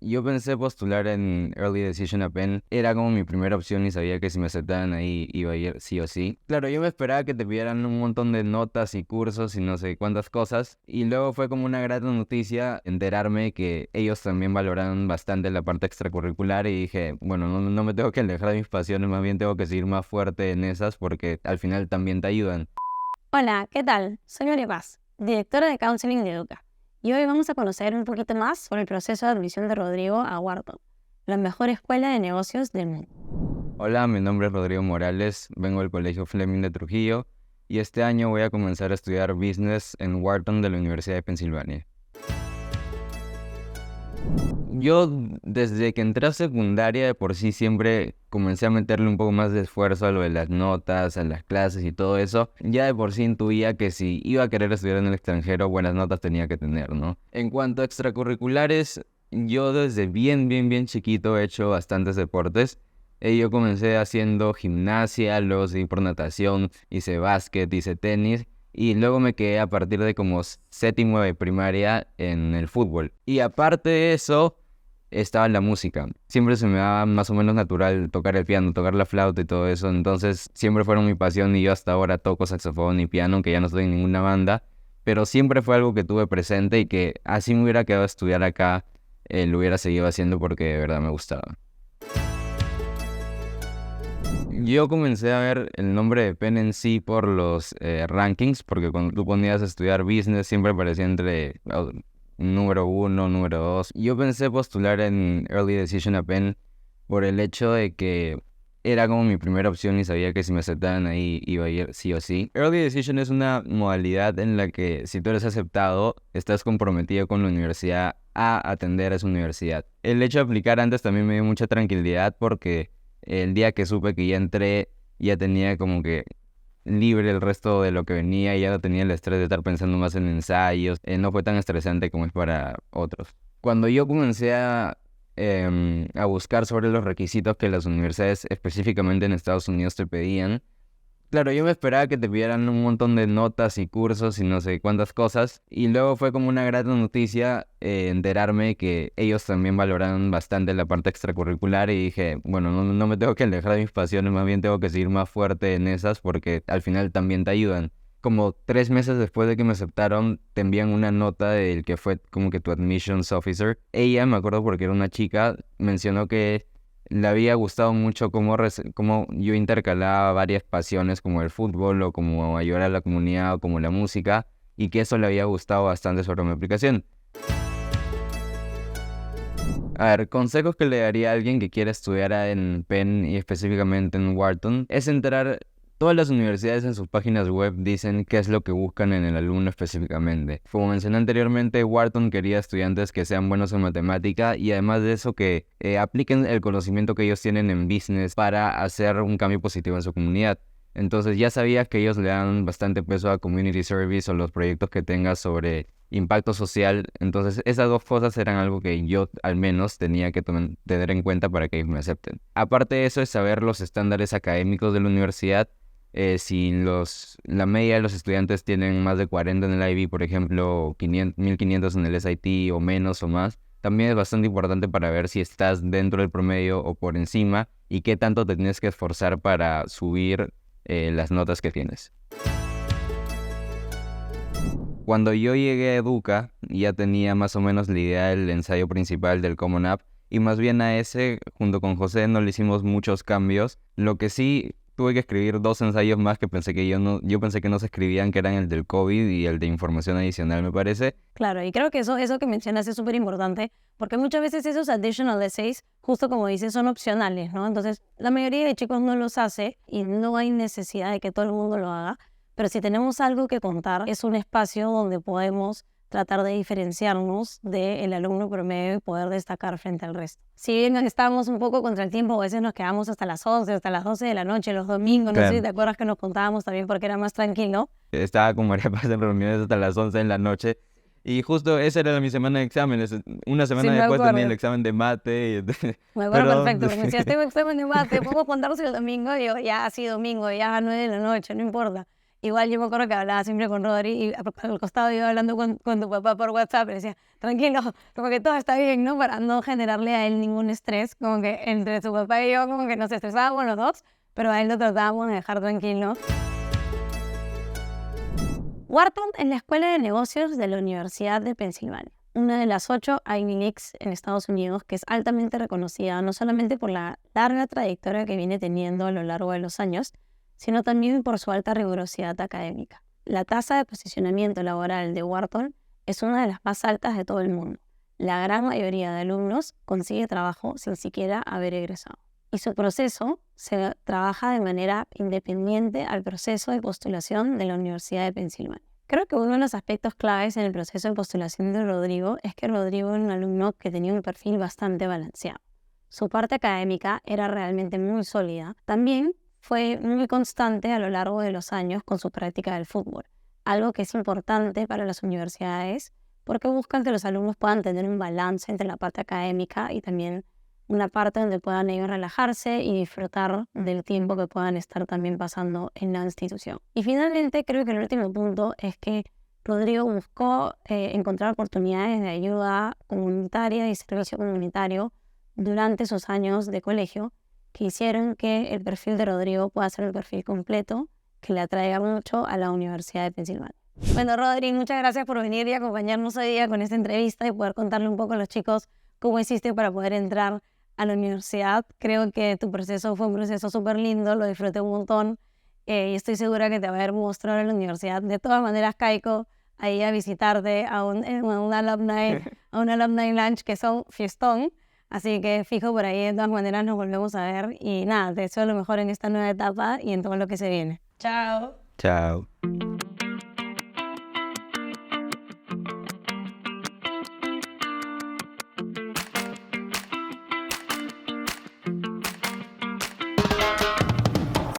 Yo pensé postular en Early Decision a Penn, era como mi primera opción y sabía que si me aceptaban ahí iba a ir sí o sí. Claro, yo me esperaba que te pidieran un montón de notas y cursos y no sé cuántas cosas, y luego fue como una grata noticia enterarme que ellos también valoraron bastante la parte extracurricular y dije, bueno, no me tengo que alejar de mis pasiones, más bien tengo que seguir más fuerte en esas porque al final también te ayudan. Hola, ¿qué tal? Soy María Paz, directora de Counseling de Educa, y hoy vamos a conocer un poquito más sobre el proceso de admisión de Rodrigo a Wharton, la mejor escuela de negocios del mundo. Hola, mi nombre es Rodrigo Morales, vengo del Colegio Fleming de Trujillo y este año voy a comenzar a estudiar Business en Wharton de la Universidad de Pensilvania. Yo desde que entré a secundaria de por sí siempre comencé a meterle un poco más de esfuerzo a lo de las notas, a las clases y todo eso. Ya de por sí intuía que si iba a querer estudiar en el extranjero, buenas notas tenía que tener, ¿no? En cuanto a extracurriculares, yo desde bien chiquito he hecho bastantes deportes. Yo comencé haciendo gimnasia, luego seguí por natación, hice básquet, hice tenis. Y luego me quedé a partir de como séptimo de primaria en el fútbol. Y aparte de eso, estaba en la música. Siempre se me daba más o menos natural tocar el piano, tocar la flauta y todo eso. Entonces siempre fueron mi pasión y yo hasta ahora toco saxofón y piano, aunque ya no estoy en ninguna banda. Pero siempre fue algo que tuve presente y que así me hubiera quedado a estudiar acá, lo hubiera seguido haciendo porque de verdad me gustaba. Yo comencé a ver el nombre de Penn en sí por los rankings, porque cuando tú ponías a estudiar business siempre aparecía entre número 1, número 2. Yo pensé postular en Early Decision a Penn por el hecho de que era como mi primera opción y sabía que si me aceptaban ahí iba a ir sí o sí. Early Decision es una modalidad en la que si tú eres aceptado, estás comprometido con la universidad a atender a esa universidad. El hecho de aplicar antes también me dio mucha tranquilidad porque el día que supe que ya entré, ya tenía como que libre el resto de lo que venía y ya no tenía el estrés de estar pensando más en ensayos. No fue tan estresante como es para otros. Cuando yo comencé a buscar sobre los requisitos que las universidades específicamente en Estados Unidos te pedían, claro, yo me esperaba que te pidieran un montón de notas y cursos y no sé cuántas cosas. Y luego fue como una grata noticia enterarme que ellos también valoraron bastante la parte extracurricular y dije, bueno, no me tengo que alejar de mis pasiones, más bien tengo que seguir más fuerte en esas porque al final también te ayudan. Como 3 meses después de que me aceptaron, te envían una nota del que fue como que tu admissions officer. Ella, me acuerdo porque era una chica, mencionó que le había gustado mucho cómo yo intercalaba varias pasiones como el fútbol o como ayudar a la comunidad o como la música y que eso le había gustado bastante sobre mi aplicación. A ver, consejos que le daría a alguien que quiera estudiar en Penn y específicamente en Wharton es entrar. Todas las universidades en sus páginas web dicen qué es lo que buscan en el alumno específicamente. Como mencioné anteriormente, Wharton quería estudiantes que sean buenos en matemática y además de eso que apliquen el conocimiento que ellos tienen en business para hacer un cambio positivo en su comunidad. Entonces ya sabías que ellos le dan bastante peso a community service o los proyectos que tengas sobre impacto social. Entonces esas dos cosas eran algo que yo al menos tenía que tener en cuenta para que ellos me acepten. Aparte de eso es saber los estándares académicos de la universidad. Si la media de los estudiantes tienen más de 40 en el IB, por ejemplo, 1500 en el SAT o menos o más, también es bastante importante para ver si estás dentro del promedio o por encima y qué tanto te tienes que esforzar para subir las notas que tienes. Cuando yo llegué a Educa, ya tenía más o menos la idea del ensayo principal del Common App y más bien a ese, junto con José, no le hicimos muchos cambios. Lo que sí, tuve que escribir 2 ensayos más que yo pensé que no se escribían, que eran el del COVID y el de información adicional, me parece. Claro, y creo que eso que mencionas es súper importante, porque muchas veces esos additional essays, justo como dices, son opcionales, ¿no? Entonces, la mayoría de chicos no los hace y no hay necesidad de que todo el mundo lo haga, pero si tenemos algo que contar, es un espacio donde podemos tratar de diferenciarnos del alumno promedio y poder destacar frente al resto. Si bien estamos un poco contra el tiempo, a veces nos quedamos hasta las 11, hasta las 12 de la noche, los domingos, no sé si te acuerdas que nos contábamos también porque era más tranquilo. Estaba con María Paz en reuniones hasta las 11 de la noche. Y justo esa era mi semana de exámenes. Una Sí, semana me después tenía acuerdo. el examen de mate. Me acuerdo Pero perfecto, porque me decías, tengo examen de mate, ¿podemos contarnos el domingo? Y yo, ya, sí, domingo, ya a 9 de la noche, no importa. Igual yo me acuerdo que hablaba siempre con Rodri y al costado iba hablando con tu papá por WhatsApp y le decía, tranquilo, como que todo está bien, ¿no? Para no generarle a él ningún estrés, como que entre su papá y yo como que nos estresábamos los dos, pero a él lo tratábamos de dejar tranquilo. Wharton es la escuela de negocios de la Universidad de Pensilvania, una de las 8 Ivy Leagues en Estados Unidos que es altamente reconocida no solamente por la larga trayectoria que viene teniendo a lo largo de los años, sino también por su alta rigurosidad académica. La tasa de posicionamiento laboral de Wharton es una de las más altas de todo el mundo. La gran mayoría de alumnos consigue trabajo sin siquiera haber egresado. Y su proceso se trabaja de manera independiente al proceso de postulación de la Universidad de Pensilvania. Creo que uno de los aspectos claves en el proceso de postulación de Rodrigo es que Rodrigo era un alumno que tenía un perfil bastante balanceado. Su parte académica era realmente muy sólida. También fue muy constante a lo largo de los años con su práctica del fútbol, algo que es importante para las universidades porque buscan que los alumnos puedan tener un balance entre la parte académica y también una parte donde puedan ellos relajarse y disfrutar del tiempo que puedan estar también pasando en la institución. Y finalmente creo que el último punto es que Rodrigo buscó encontrar oportunidades de ayuda comunitaria y servicio comunitario durante sus años de colegio que hicieron que el perfil de Rodrigo pueda ser el perfil completo que le atraiga mucho a la Universidad de Pensilvania. Bueno, Rodri, muchas gracias por venir y acompañarnos hoy día con esta entrevista y poder contarle un poco a los chicos cómo hiciste para poder entrar a la universidad. Creo que tu proceso fue un proceso súper lindo, lo disfruté un montón y estoy segura que te va a haber mostrado en la universidad. De todas maneras, Kaiko, ahí a visitarte a un alumni lunch que son fiestón. Así que fijo por ahí, de todas maneras nos volvemos a ver y nada, te deseo lo mejor en esta nueva etapa y en todo lo que se viene. Chao. Chao.